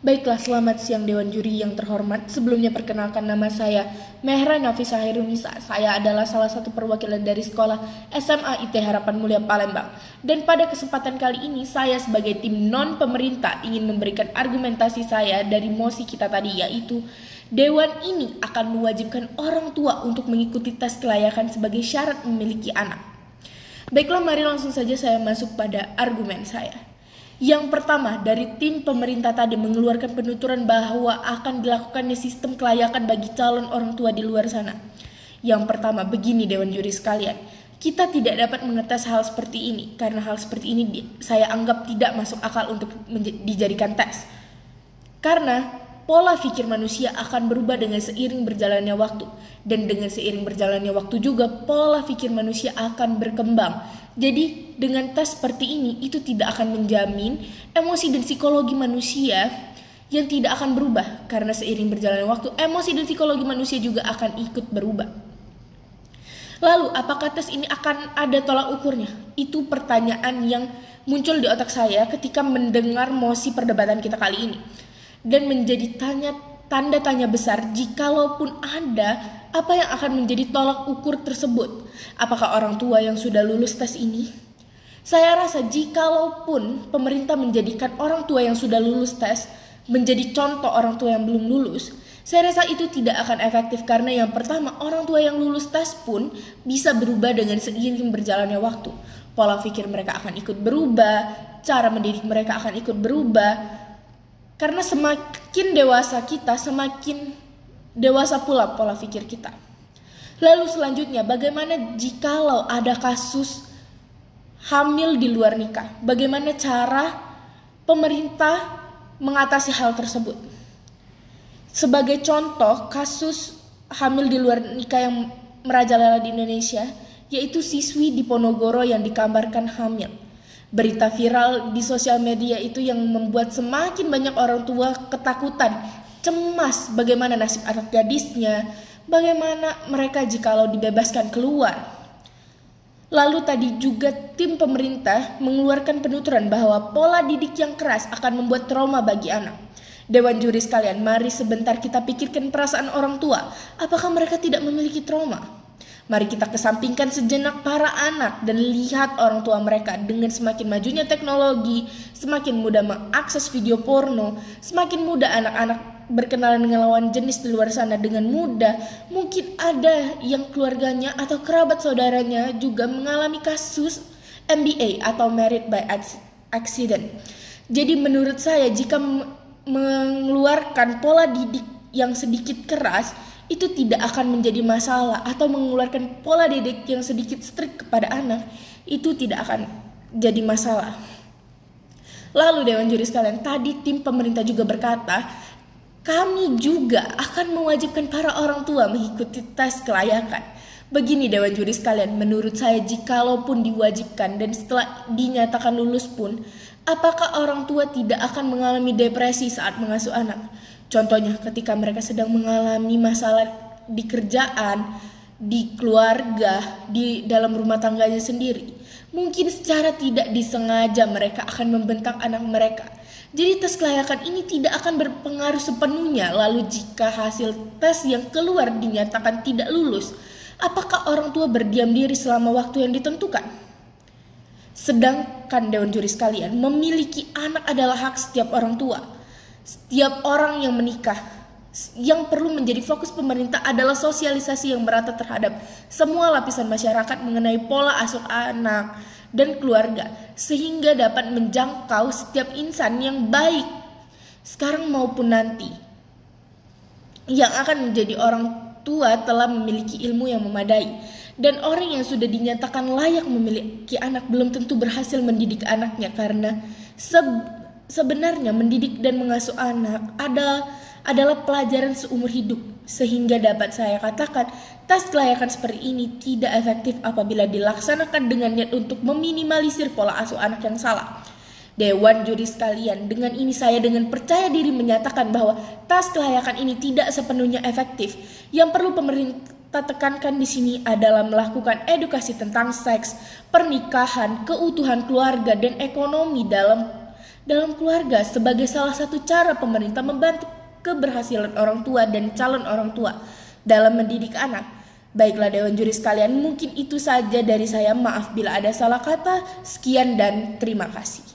Baiklah, selamat siang Dewan Juri yang terhormat. Sebelumnya perkenalkan, nama saya Mehra Nafisa Hairunisa. Saya adalah salah satu perwakilan dari sekolah SMA IT Harapan Mulia Palembang. Dan pada kesempatan kali ini saya sebagai tim non-pemerintah ingin memberikan argumentasi saya dari mosi kita tadi, yaitu Dewan ini akan mewajibkan orang tua untuk mengikuti tes kelayakan sebagai syarat memiliki anak. Baiklah, mari langsung saja saya masuk pada argumen saya. Yang pertama, dari tim pemerintah tadi mengeluarkan penuturan bahwa akan dilakukannya sistem kelayakan bagi calon orang tua di luar sana. Yang pertama, begini Dewan Juri sekalian, kita tidak dapat mengetes hal seperti ini karena hal seperti ini saya anggap tidak masuk akal untuk dijadikan tes. Karena pola pikir manusia akan berubah dengan seiring berjalannya waktu, dan dengan seiring berjalannya waktu juga pola pikir manusia akan berkembang. Jadi dengan tes seperti ini itu tidak akan menjamin emosi dan psikologi manusia yang tidak akan berubah, karena seiring berjalannya waktu emosi dan psikologi manusia juga akan ikut berubah. Lalu apakah tes ini akan ada tolak ukurnya? Itu pertanyaan yang muncul di otak saya ketika mendengar mosi perdebatan kita kali ini. Dan menjadi tanda tanya besar jikalaupun ada, apa yang akan menjadi tolak ukur tersebut? Apakah orang tua yang sudah lulus tes ini? Saya rasa jikalaupun pemerintah menjadikan orang tua yang sudah lulus tes menjadi contoh orang tua yang belum lulus, saya rasa itu tidak akan efektif karena yang pertama, orang tua yang lulus tes pun bisa berubah dengan seiring berjalannya waktu. Pola pikir mereka akan ikut berubah, cara mendidik mereka akan ikut berubah. Karena semakin dewasa kita, semakin dewasa pula pola pikir kita. Lalu selanjutnya, bagaimana jikalau ada kasus hamil di luar nikah? Bagaimana cara pemerintah mengatasi hal tersebut? Sebagai contoh, kasus hamil di luar nikah yang merajalela di Indonesia, yaitu siswi di Ponorogo yang dikabarkan hamil. Berita viral di sosial media itu yang membuat semakin banyak orang tua ketakutan, cemas bagaimana nasib anak gadisnya, bagaimana mereka jikalau dibebaskan keluar. Lalu tadi juga tim pemerintah mengeluarkan penuturan bahwa pola didik yang keras akan membuat trauma bagi anak. Dewan Juri sekalian, mari sebentar kita pikirkan perasaan orang tua. Apakah mereka tidak memiliki trauma? Mari kita kesampingkan sejenak para anak dan lihat orang tua mereka. Dengan semakin majunya teknologi, semakin mudah mengakses video porno, semakin mudah anak-anak berkenalan dengan lawan jenis di luar sana dengan mudah. Mungkin ada yang keluarganya atau kerabat saudaranya juga mengalami kasus MBA atau Married by Accident. Jadi menurut saya jika mengeluarkan pola didik yang sedikit keras, itu tidak akan menjadi masalah, atau mengeluarkan pola didik yang sedikit strict kepada anak, itu tidak akan jadi masalah. Lalu Dewan Juri sekalian, tadi tim pemerintah juga berkata, kami juga akan mewajibkan para orang tua mengikuti tes kelayakan. Begini Dewan Juri sekalian, menurut saya jikalaupun diwajibkan dan setelah dinyatakan lulus pun, apakah orang tua tidak akan mengalami depresi saat mengasuh anak? Contohnya ketika mereka sedang mengalami masalah di kerjaan, di keluarga, di dalam rumah tangganya sendiri. Mungkin secara tidak disengaja mereka akan membentak anak mereka. Jadi tes kelayakan ini tidak akan berpengaruh sepenuhnya. Lalu jika hasil tes yang keluar dinyatakan tidak lulus, apakah orang tua berdiam diri selama waktu yang ditentukan? Sedangkan Dewan Juri sekalian, memiliki anak adalah hak setiap orang tua. Setiap orang yang menikah, yang perlu menjadi fokus pemerintah adalah sosialisasi yang merata terhadap semua lapisan masyarakat mengenai pola asuh anak dan keluarga, sehingga dapat menjangkau setiap insan yang baik sekarang maupun nanti, yang akan menjadi orang tua telah memiliki ilmu yang memadai. Dan orang yang sudah dinyatakan layak memiliki anak belum tentu berhasil mendidik anaknya, karena sebenarnya mendidik dan mengasuh anak adalah pelajaran seumur hidup. Sehingga dapat saya katakan tes kelayakan seperti ini tidak efektif apabila dilaksanakan dengan niat untuk meminimalisir pola asuh anak yang salah. Dewan Juri sekalian, dengan ini saya dengan percaya diri menyatakan bahwa tes kelayakan ini tidak sepenuhnya efektif. Yang perlu pemerintah tekankan di sini adalah melakukan edukasi tentang seks, pernikahan, keutuhan keluarga, dan ekonomi dalam keluarga sebagai salah satu cara pemerintah membantu keberhasilan orang tua dan calon orang tua dalam mendidik anak. Baiklah Dewan Juri sekalian, mungkin itu saja dari saya. Maaf bila ada salah kata. Sekian dan terima kasih.